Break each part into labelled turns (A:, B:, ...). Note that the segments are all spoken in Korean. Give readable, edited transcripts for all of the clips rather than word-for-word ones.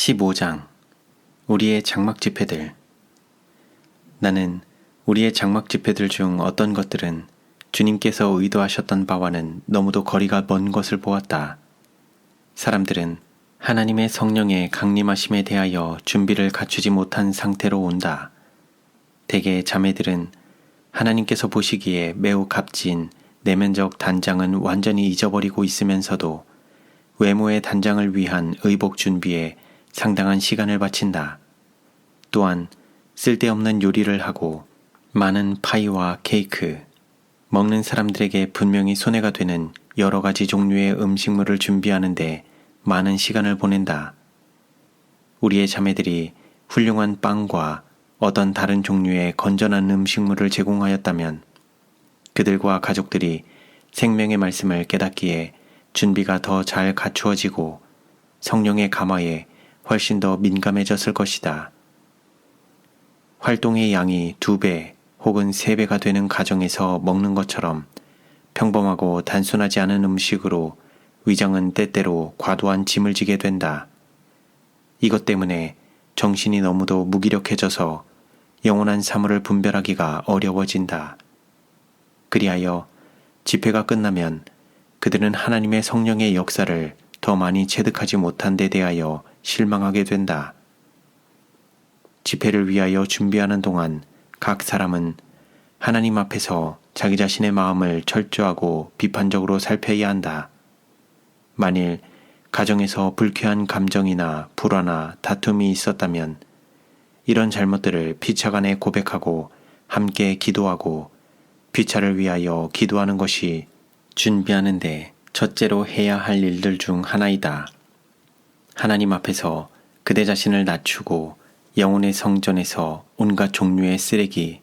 A: 15장 우리의 장막 집회들. 나는 우리의 장막 집회들 중 어떤 것들은 주님께서 의도하셨던 바와는 너무도 거리가 먼 것을 보았다. 사람들은 하나님의 성령의 강림하심에 대하여 준비를 갖추지 못한 상태로 온다. 대개 자매들은 하나님께서 보시기에 매우 값진 내면적 단장은 완전히 잊어버리고 있으면서도 외모의 단장을 위한 의복 준비에 상당한 시간을 바친다. 또한 쓸데없는 요리를 하고 많은 파이와 케이크, 먹는 사람들에게 분명히 손해가 되는 여러 가지 종류의 음식물을 준비하는데 많은 시간을 보낸다. 우리의 자매들이 훌륭한 빵과 어떤 다른 종류의 건전한 음식물을 제공하였다면 그들과 가족들이 생명의 말씀을 깨닫기에 준비가 더 잘 갖추어지고 성령의 감화에 훨씬 더 민감해졌을 것이다. 활동의 양이 2배 혹은 3배가 되는 가정에서 먹는 것처럼 평범하고 단순하지 않은 음식으로 위장은 때때로 과도한 짐을 지게 된다. 이것 때문에 정신이 너무도 무기력해져서 영원한 사물을 분별하기가 어려워진다. 그리하여 집회가 끝나면 그들은 하나님의 성령의 역사를 더 많이 체득하지 못한 데 대하여 실망하게 된다. 집회를 위하여 준비하는 동안 각 사람은 하나님 앞에서 자기 자신의 마음을 철저하고 비판적으로 살펴야 한다. 만일 가정에서 불쾌한 감정이나 불화나 다툼이 있었다면 이런 잘못들을 피차간에 고백하고 함께 기도하고 피차를 위하여 기도하는 것이 준비하는데 첫째로 해야 할 일들 중 하나이다. 하나님 앞에서 그대 자신을 낮추고 영혼의 성전에서 온갖 종류의 쓰레기,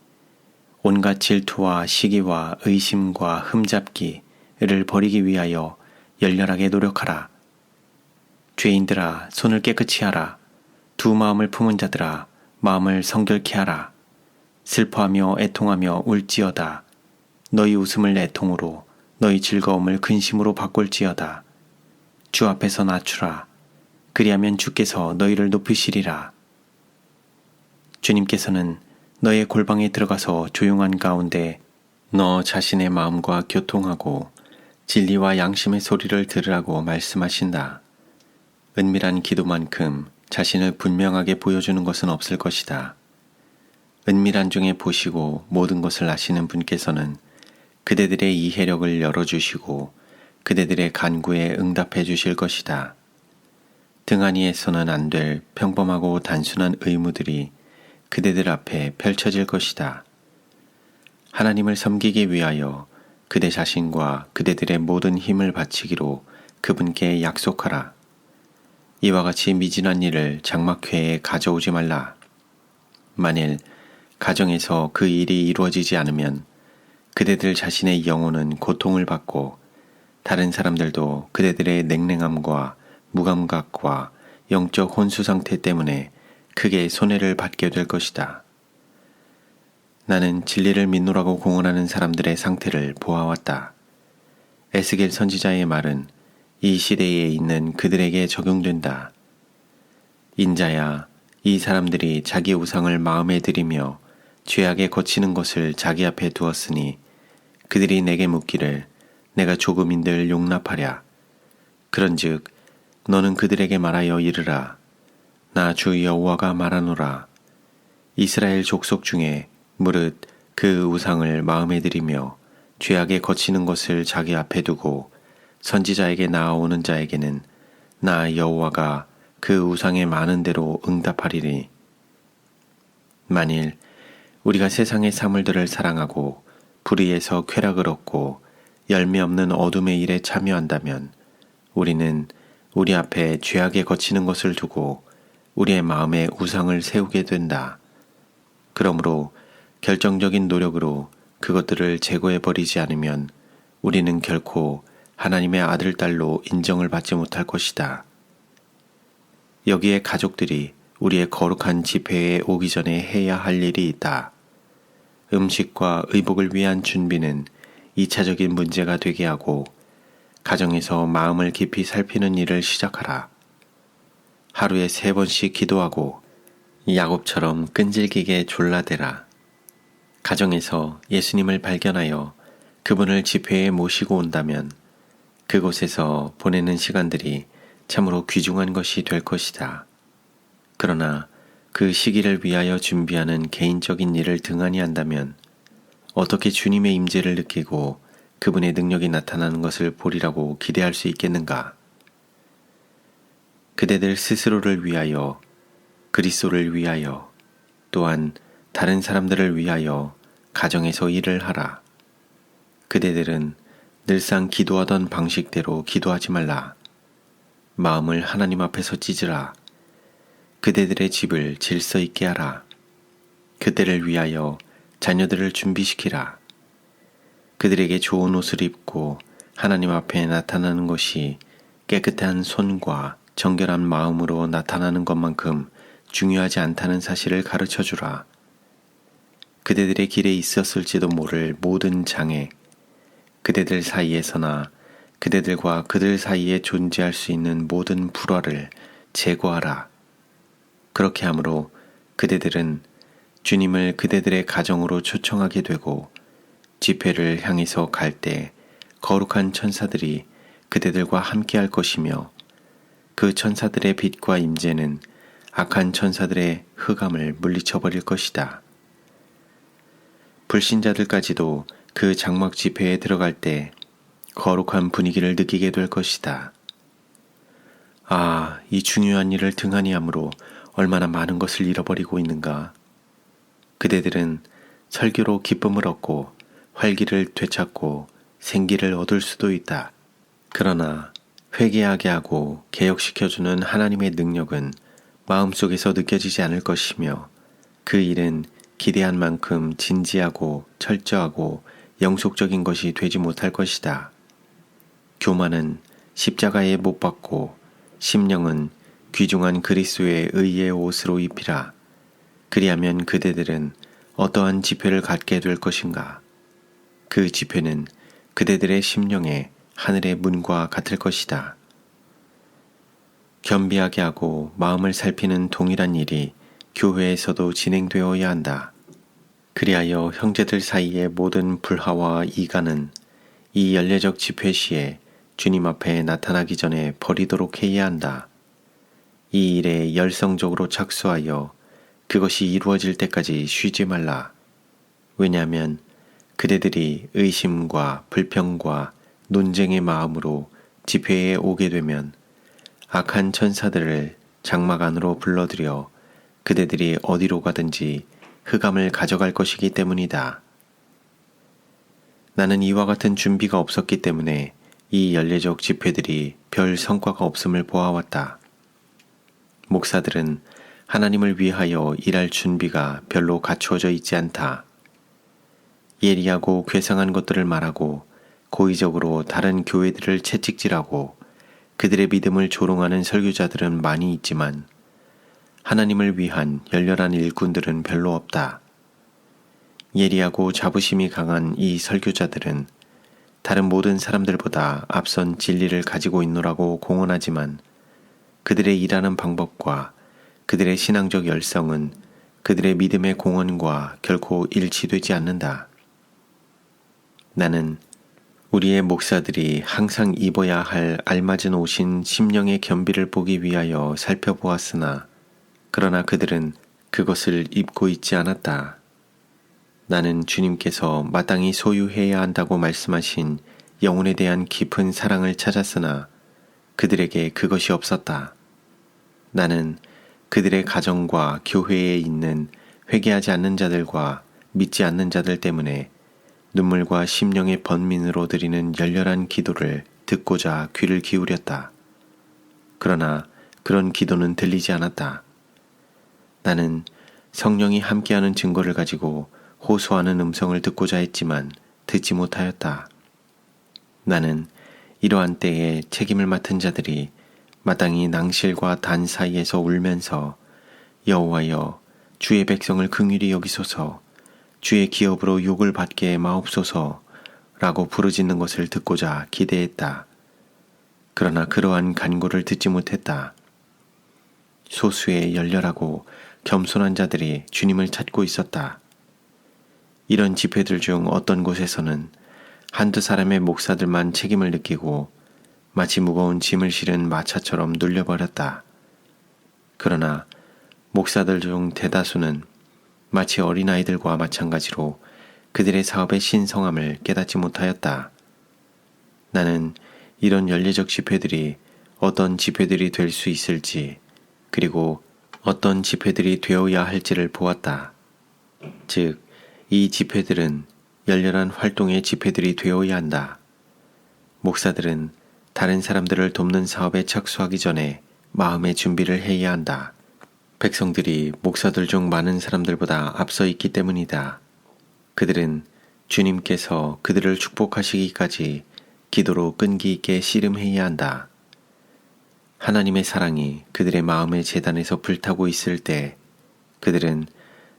A: 온갖 질투와 시기와 의심과 흠잡기를 버리기 위하여 열렬하게 노력하라. 죄인들아, 손을 깨끗이 하라. 두 마음을 품은 자들아, 마음을 성결케 하라. 슬퍼하며 애통하며 울지어다. 너희 웃음을 애통으로, 너희 즐거움을 근심으로 바꿀지어다. 주 앞에서 낮추라. 그리하면 주께서 너희를 높이시리라. 주님께서는 너의 골방에 들어가서 조용한 가운데 너 자신의 마음과 교통하고 진리와 양심의 소리를 들으라고 말씀하신다. 은밀한 기도만큼 자신을 분명하게 보여주는 것은 없을 것이다. 은밀한 중에 보시고 모든 것을 아시는 분께서는 그대들의 이해력을 열어주시고 그대들의 간구에 응답해 주실 것이다. 등한히에서는 안 될 평범하고 단순한 의무들이 그대들 앞에 펼쳐질 것이다. 하나님을 섬기기 위하여 그대 자신과 그대들의 모든 힘을 바치기로 그분께 약속하라. 이와 같이 미진한 일을 장막회에 가져오지 말라. 만일 가정에서 그 일이 이루어지지 않으면 그대들 자신의 영혼은 고통을 받고 다른 사람들도 그대들의 냉랭함과 무감각과 영적 혼수 상태 때문에 크게 손해를 받게 될 것이다. 나는 진리를 믿노라고 공언하는 사람들의 상태를 보아왔다. 에스겔 선지자의 말은 이 시대에 있는 그들에게 적용된다. 인자야, 이 사람들이 자기 우상을 마음에 들이며 죄악에 거치는 것을 자기 앞에 두었으니 그들이 내게 묻기를 내가 조금인들 용납하랴. 그런즉 너는 그들에게 말하여 이르라. 나 주 여호와가 말하노라. 이스라엘 족속 중에 무릇 그 우상을 마음에 들이며 죄악에 거치는 것을 자기 앞에 두고 선지자에게 나아오는 자에게는 나 여호와가 그 우상에 많은 대로 응답하리니 만일 우리가 세상의 사물들을 사랑하고 불의에서 쾌락을 얻고 열매 없는 어둠의 일에 참여한다면 우리는 우리 앞에 죄악에 거치는 것을 두고 우리의 마음에 우상을 세우게 된다. 그러므로 결정적인 노력으로 그것들을 제거해버리지 않으면 우리는 결코 하나님의 아들, 딸로 인정을 받지 못할 것이다. 여기에 가족들이 우리의 거룩한 집회에 오기 전에 해야 할 일이 있다. 음식과 의복을 위한 준비는 2차적인 문제가 되게 하고 가정에서 마음을 깊이 살피는 일을 시작하라. 하루에 3번씩 기도하고 야곱처럼 끈질기게 졸라대라. 가정에서 예수님을 발견하여 그분을 집회에 모시고 온다면 그곳에서 보내는 시간들이 참으로 귀중한 것이 될 것이다. 그러나 그 시기를 위하여 준비하는 개인적인 일을 등한히 한다면 어떻게 주님의 임재를 느끼고 그분의 능력이 나타나는 것을 보리라고 기대할 수 있겠는가? 그대들 스스로를 위하여, 그리스도를 위하여, 또한 다른 사람들을 위하여 가정에서 일을 하라. 그대들은 늘상 기도하던 방식대로 기도하지 말라. 마음을 하나님 앞에서 찢으라. 그대들의 집을 질서 있게 하라. 그들을 위하여 자녀들을 준비시키라. 그들에게 좋은 옷을 입고 하나님 앞에 나타나는 것이 깨끗한 손과 정결한 마음으로 나타나는 것만큼 중요하지 않다는 사실을 가르쳐 주라. 그대들의 길에 있었을지도 모를 모든 장애, 그대들 사이에서나 그대들과 그들 사이에 존재할 수 있는 모든 불화를 제거하라. 그렇게 함으로 그대들은 주님을 그대들의 가정으로 초청하게 되고 집회를 향해서 갈 때 거룩한 천사들이 그대들과 함께할 것이며 그 천사들의 빛과 임재는 악한 천사들의 흑암을 물리쳐버릴 것이다. 불신자들까지도 그 장막 집회에 들어갈 때 거룩한 분위기를 느끼게 될 것이다. 아, 이 중요한 일을 등한히 함으로 얼마나 많은 것을 잃어버리고 있는가. 그대들은 설교로 기쁨을 얻고 활기를 되찾고 생기를 얻을 수도 있다. 그러나 회개하게 하고 개혁시켜주는 하나님의 능력은 마음속에서 느껴지지 않을 것이며 그 일은 기대한 만큼 진지하고 철저하고 영속적인 것이 되지 못할 것이다. 교만은 십자가에 못 박고 심령은 귀중한 그리스도의 의의 옷으로 입히라. 그리하면 그대들은 어떠한 집회를 갖게 될 것인가? 그 집회는 그대들의 심령에 하늘의 문과 같을 것이다. 겸비하게 하고 마음을 살피는 동일한 일이 교회에서도 진행되어야 한다. 그리하여 형제들 사이의 모든 불화와 이간은 이 연례적 집회 시에 주님 앞에 나타나기 전에 버리도록 해야 한다. 이 일에 열성적으로 착수하여 그것이 이루어질 때까지 쉬지 말라. 왜냐하면 그대들이 의심과 불평과 논쟁의 마음으로 집회에 오게 되면 악한 천사들을 장막 안으로 불러들여 그대들이 어디로 가든지 흑암을 가져갈 것이기 때문이다. 나는 이와 같은 준비가 없었기 때문에 이 연례적 집회들이 별 성과가 없음을 보아왔다. 목사들은 하나님을 위하여 일할 준비가 별로 갖추어져 있지 않다. 예리하고 괴상한 것들을 말하고 고의적으로 다른 교회들을 채찍질하고 그들의 믿음을 조롱하는 설교자들은 많이 있지만 하나님을 위한 열렬한 일꾼들은 별로 없다. 예리하고 자부심이 강한 이 설교자들은 다른 모든 사람들보다 앞선 진리를 가지고 있노라고 공언하지만 그들의 일하는 방법과 그들의 신앙적 열성은 그들의 믿음의 공헌과 결코 일치되지 않는다. 나는 우리의 목사들이 항상 입어야 할 알맞은 옷인 심령의 겸비를 보기 위하여 살펴보았으나 그러나 그들은 그것을 입고 있지 않았다. 나는 주님께서 마땅히 소유해야 한다고 말씀하신 영혼에 대한 깊은 사랑을 찾았으나 그들에게 그것이 없었다. 나는 그들의 가정과 교회에 있는 회개하지 않는 자들과 믿지 않는 자들 때문에 눈물과 심령의 번민으로 드리는 열렬한 기도를 듣고자 귀를 기울였다. 그러나 그런 기도는 들리지 않았다. 나는 성령이 함께하는 증거를 가지고 호소하는 음성을 듣고자 했지만 듣지 못하였다. 나는 이러한 때에 책임을 맡은 자들이 마땅히 낭실과 단 사이에서 울면서 여호와여 주의 백성을 긍휼히 여기소서 주의 기업으로 욕을 받게 마옵소서 라고 부르짖는 것을 듣고자 기대했다. 그러나 그러한 간구를 듣지 못했다. 소수의 열렬하고 겸손한 자들이 주님을 찾고 있었다. 이런 집회들 중 어떤 곳에서는 한두 사람의 목사들만 책임을 느끼고 마치 무거운 짐을 실은 마차처럼 눌려버렸다. 그러나 목사들 중 대다수는 마치 어린아이들과 마찬가지로 그들의 사업의 신성함을 깨닫지 못하였다. 나는 이런 연례적 집회들이 어떤 집회들이 될 수 있을지, 그리고 어떤 집회들이 되어야 할지를 보았다. 즉, 이 집회들은 열렬한 활동의 집회들이 되어야 한다. 목사들은 다른 사람들을 돕는 사업에 착수하기 전에 마음의 준비를 해야 한다. 백성들이 목사들 중 많은 사람들보다 앞서 있기 때문이다. 그들은 주님께서 그들을 축복하시기까지 기도로 끈기 있게 씨름해야 한다. 하나님의 사랑이 그들의 마음의 재단에서 불타고 있을 때 그들은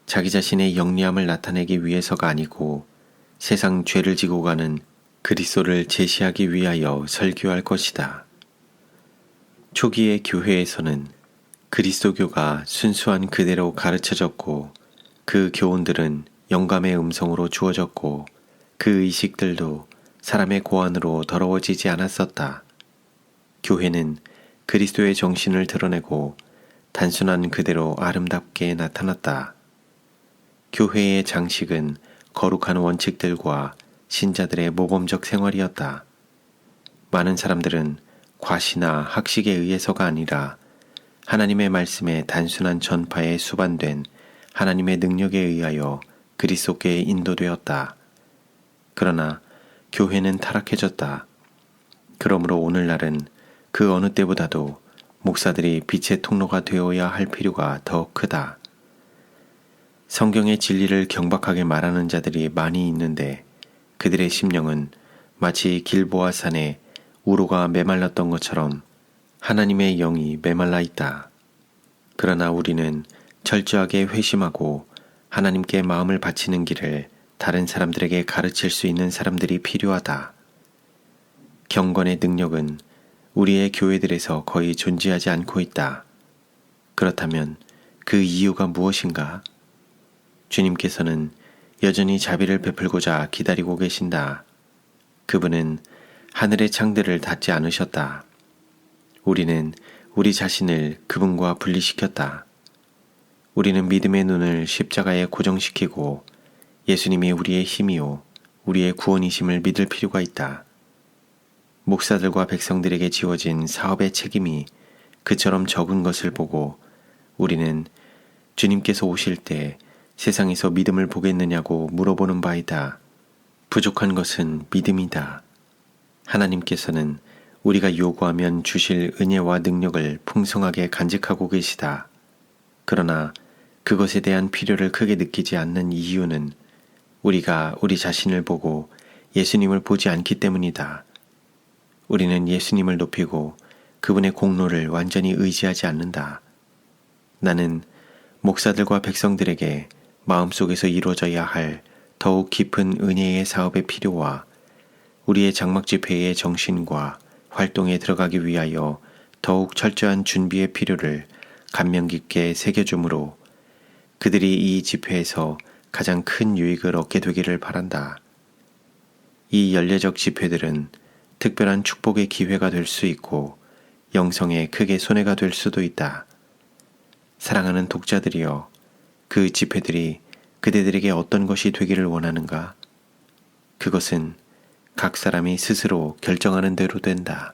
A: 자기 자신의 영리함을 나타내기 위해서가 아니고 세상 죄를 지고 가는 그리스도를 제시하기 위하여 설교할 것이다. 초기의 교회에서는 그리스도교가 순수한 그대로 가르쳐졌고 그 교훈들은 영감의 음성으로 주어졌고 그 의식들도 사람의 고안으로 더러워지지 않았었다. 교회는 그리스도의 정신을 드러내고 단순한 그대로 아름답게 나타났다. 교회의 장식은 거룩한 원칙들과 신자들의 모범적 생활이었다. 많은 사람들은 과시나 학식에 의해서가 아니라 하나님의 말씀의 단순한 전파에 수반된 하나님의 능력에 의하여 그리스도께 인도되었다. 그러나 교회는 타락해졌다. 그러므로 오늘날은 그 어느 때보다도 목사들이 빛의 통로가 되어야 할 필요가 더 크다. 성경의 진리를 경박하게 말하는 자들이 많이 있는데 그들의 심령은 마치 길보아 산에 우로가 메말랐던 것처럼 하나님의 영이 메말라 있다. 그러나 우리는 철저하게 회심하고 하나님께 마음을 바치는 길을 다른 사람들에게 가르칠 수 있는 사람들이 필요하다. 경건의 능력은 우리의 교회들에서 거의 존재하지 않고 있다. 그렇다면 그 이유가 무엇인가? 주님께서는 여전히 자비를 베풀고자 기다리고 계신다. 그분은 하늘의 창들을 닫지 않으셨다. 우리는 우리 자신을 그분과 분리시켰다. 우리는 믿음의 눈을 십자가에 고정시키고 예수님이 우리의 힘이요, 우리의 구원이심을 믿을 필요가 있다. 목사들과 백성들에게 지워진 사업의 책임이 그처럼 적은 것을 보고 우리는 주님께서 오실 때 세상에서 믿음을 보겠느냐고 물어보는 바이다. 부족한 것은 믿음이다. 하나님께서는 우리가 요구하면 주실 은혜와 능력을 풍성하게 간직하고 계시다. 그러나 그것에 대한 필요를 크게 느끼지 않는 이유는 우리가 우리 자신을 보고 예수님을 보지 않기 때문이다. 우리는 예수님을 높이고 그분의 공로를 완전히 의지하지 않는다. 나는 목사들과 백성들에게 마음속에서 이루어져야 할 더욱 깊은 은혜의 사업의 필요와 우리의 장막 집회의 정신과 활동에 들어가기 위하여 더욱 철저한 준비의 필요를 감명 깊게 새겨주므로 그들이 이 집회에서 가장 큰 유익을 얻게 되기를 바란다. 이 연례적 집회들은 특별한 축복의 기회가 될 수 있고 영성에 크게 손해가 될 수도 있다. 사랑하는 독자들이여, 그 집회들이 그대들에게 어떤 것이 되기를 원하는가? 그것은 각 사람이 스스로 결정하는 대로 된다.